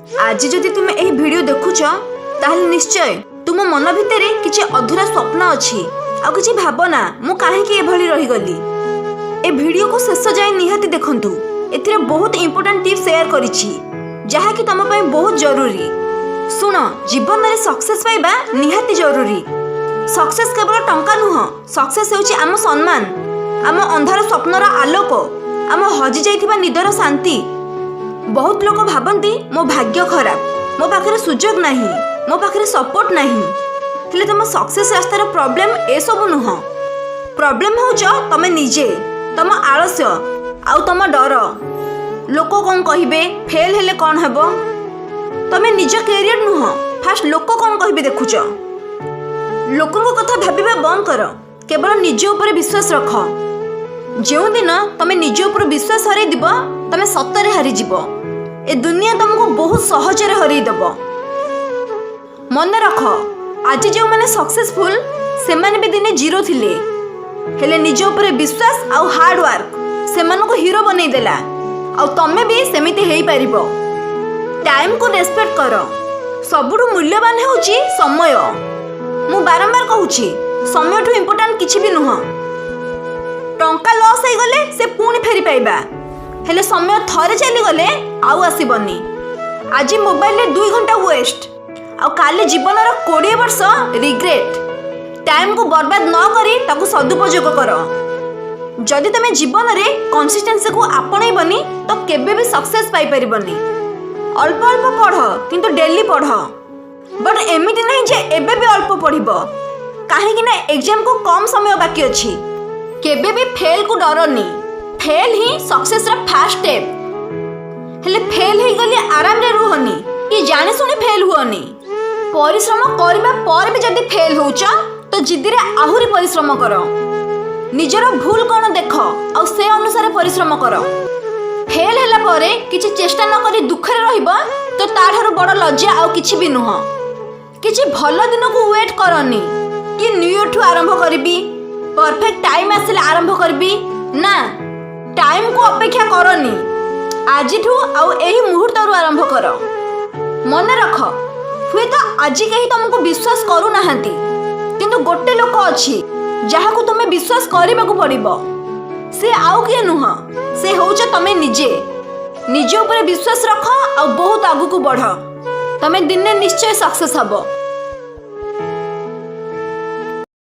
आज जदि तुम ए वीडियो देखुच ताहले निश्चय तुम मन भितर किछि अधूरा स्वप्न अछि आ किछि भावना मु काहे कि एभली रही गली। ए वीडियो को शेष जाय निहाती देखंतु। एथिरे बहुत इंपोर्टेंट टिप्स शेयर करिछि जहा कि तम पई बहुत जरूरी। सुन, जीवन में सक्सेस पाइबा निहाती जरूरी। सक्सेस केवल टंका नुह, सक्सेस होछि आम सम्मान, आम अंधार स्वप्नर आलोक, आम हजि जाइथिबा निदर शांति। बहुत लोग भाबंती मो भाग्य खराब, मो पाखरे सुजोग नाही, मो पाखरे सपोर्ट नाही। हेले तुम सक्सेस रास्तार प्रॉब्लम ए सब नुह। प्रॉब्लम होछ तमे निजे, तम आलस्य आउ तम डर। लोक कौन कहिबे, फेल हेले कौन हेबो। तमे निज कैरियर नुह, फास्ट लोक कौन कहिबे देखुच। लोकों कथा भाबिबा बंद कर, केवल निज ऊपर विश्वास रख। जो दिन तमे निज ऊपर विश्वास हरै दिबो तमे सत्तरे हारि जिवो। ए दुनिया तुमको बहुत सहजरे हरै देबो। मन रख, आज जो माने सक्सेसफुल से माने भी दिने जीरो थिले, हेले निज ऊपर विश्वास आउ हार्ड वर्क से मानको हीरो बनै देला। आउ तमे भी सेमिति हेई परिबो। टाइम को रेस्पेक्ट कर। सबुठु मूल्यवान होउची समय। मु बारंबार कहूची, समय ठु इम्पोर्टेंट किछि भी नुह। टंका लॉस हो गले से पुणी फेरी पाइबा, हेले समय थरे चली गले आउ आसीबनी। आज मोबाइल रे 2 घंटा वेस्ट आ काली जीवन रो 20 वर्ष रिग्रेट। टाइम को बर्बाद न करी ताकू सदुपयोग कर। जदि तमे जीवन रे कंसिस्टेंसी को आपणैबनी तो केबे भी सक्सेस पाई परिबनी। अल्प अल्प पढ़ किंतु डेली पढ़, बट एमिति नहीं जे एबे भी अल्प पढ़िबो, काहे कि ना एग्जाम को कम समय बाकी अछि। केबे भी फेल को डरनी, फेल ही सक्सेस रा फर्स्ट स्टेप। हेले फेल हे गली आराम रे रुहनी कि जाने सुने फेल हुअनी। परिश्रम करबा पर भी जदि फेल होउछ तो जिद्दी रे आहुरी परिश्रम कर। निजर भूल कोन देख आ से अनुसार परिश्रम कर। फेल हैला परे किछि चेष्टा न करी दुख रे रहिबो तो ताठारु बड़ लज्जा आ किछि भी नुह। किछि भलो दिन को वेट करनी कि न्यू ईयर ठु आरंभ करबी, परफेक्ट टाइम आसिले आरंभ करबी ना। टाइम को अपेक्षा करनी, आज ठु आ एही मुहूर्त रु आरंभ कर। मन रख, हुए तो आज कहीं तुमको विश्वास करू नाहंती, किंतु गोटे लोक अछि जहा को तुमे विश्वास करबा को पड़िबो। से आउ किए नुह, से होउछ तमे निजे। निज ऊपर विश्वास रख आ बहुत आगु को बढ़। तमे दिने निश्चय सक्सेस हबो।